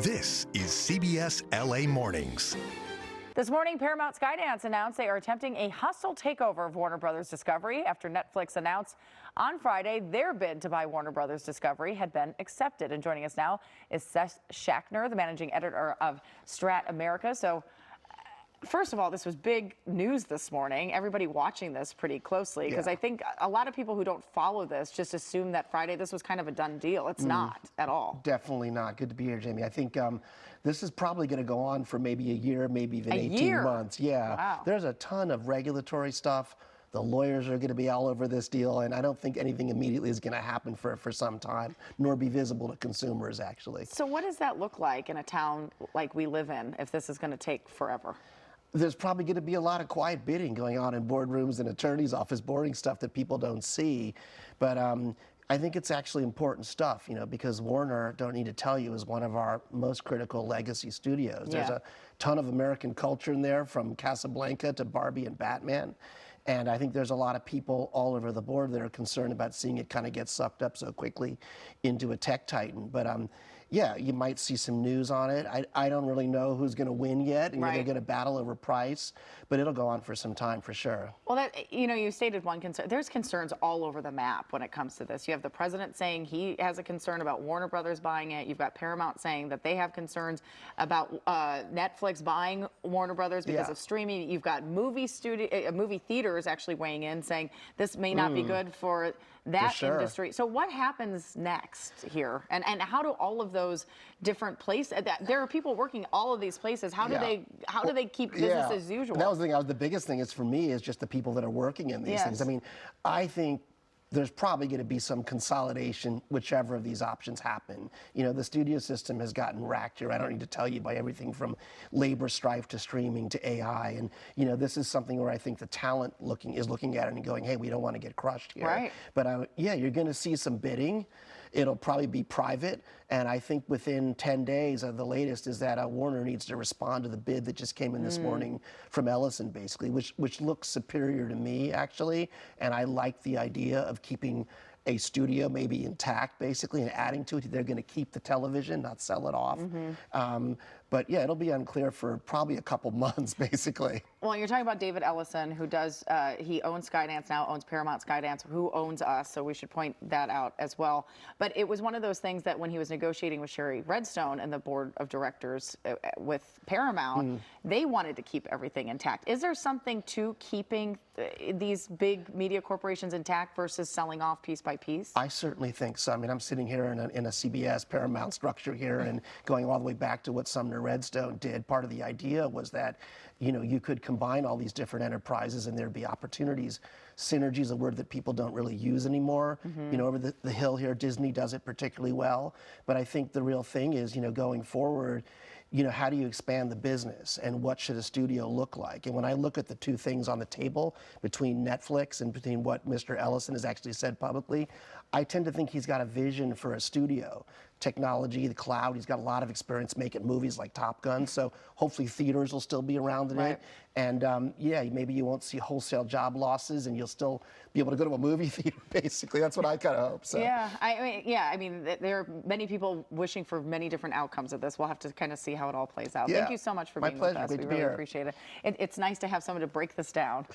This is CBS LA Mornings. This morning, Paramount Skydance announced they are attempting a hostile takeover of Warner Brothers Discovery after Netflix announced on Friday their bid to buy Warner Brothers Discovery had been accepted. And joining us now is Seth Schachner, the managing editor of Strat America. So, first of all, this was big news this morning. Everybody watching this pretty closely because I think a lot of people who don't follow this just assume that Friday this was kind of a done deal. It's not at all. Definitely not. Good to be here, Jamie. I think this is probably going to go on for maybe a year, maybe even 18 months. Yeah. Wow. There's a ton of regulatory stuff. The lawyers are going to be all over this deal, and I don't think anything immediately is going to happen for some time, nor be visible to consumers, actually. So what does that look like in a town like we live in if this is going to take forever? There's probably going to be a lot of quiet bidding going on in boardrooms and attorneys' office, boring stuff that people don't see. But I think it's actually important stuff, because Warner, don't need to tell you, is one of our most critical legacy studios. There's a ton of American culture in there, from Casablanca to Barbie and Batman. And I think there's a lot of people all over the board that are concerned about seeing it kind of get sucked up so quickly into a tech titan. But yeah, you might see some news on it. I don't really know who's going to win yet, and they're going to battle over price, but it'll go on for some time for sure. Well, you stated one concern. There's concerns all over the map when it comes to this. You have the president saying he has a concern about Warner Brothers buying it. You've got Paramount saying that they have concerns about Netflix buying Warner Brothers because of streaming. You've got movie theaters actually weighing in, saying this may not be good for that industry. So what happens next here? And how do all of those different places, there are people working all of these places, how do they keep business as usual? That was the thing. The biggest thing is, for me, is just the people that are working in these things. I mean, I think there's probably going to be some consolidation, whichever of these options happen. The studio system has gotten racked here. I don't need to tell you, by everything from labor strife to streaming to AI. And, this is something where I think the talent is looking at it and going, hey, we don't want to get crushed here. Right. But yeah, you're going to see some bidding. It'll probably be private. And I think within 10 days, the latest is that Warner needs to respond to the bid that just came in this morning from Ellison, basically, which looks superior to me, actually. And I like the idea of keeping a studio maybe intact, basically, and adding to it. They're going to keep the television, not sell it off. But yeah, it'll be unclear for probably a couple months, basically. Well, you're talking about David Ellison, who he owns Skydance now, owns Paramount Skydance, who owns us, so we should point that out as well. But it was one of those things that when he was negotiating with Sherry Redstone and the board of directors with Paramount, they wanted to keep everything intact. Is there something to keeping these big media corporations intact versus selling off piece by piece? I certainly think so. I mean, I'm sitting here in a CBS Paramount structure here, and going all the way back to what Sumner Redstone did. Part of the idea was that, you could combine all these different enterprises and there'd be opportunities. Synergy is a word that people don't really use anymore. Over the hill here, Disney does it particularly well. But I think the real thing is, going forward, how do you expand the business, and what should a studio look like? And when I look at the two things on the table between Netflix and between what Mr. Ellison has actually said publicly, I tend to think he's got a vision for a studio. Technology, the cloud, he's got a lot of experience making movies like Top Gun, so hopefully theaters will still be around in it. And yeah, maybe you won't see wholesale job losses, and you'll still be able to go to a movie theater, basically. That's what I kind of hope. So. I mean, there are many people wishing for many different outcomes of this. We'll have to kind of see how it all plays out. Thank you so much for being with us. My pleasure. We really appreciate it. It's nice to have someone to break this down.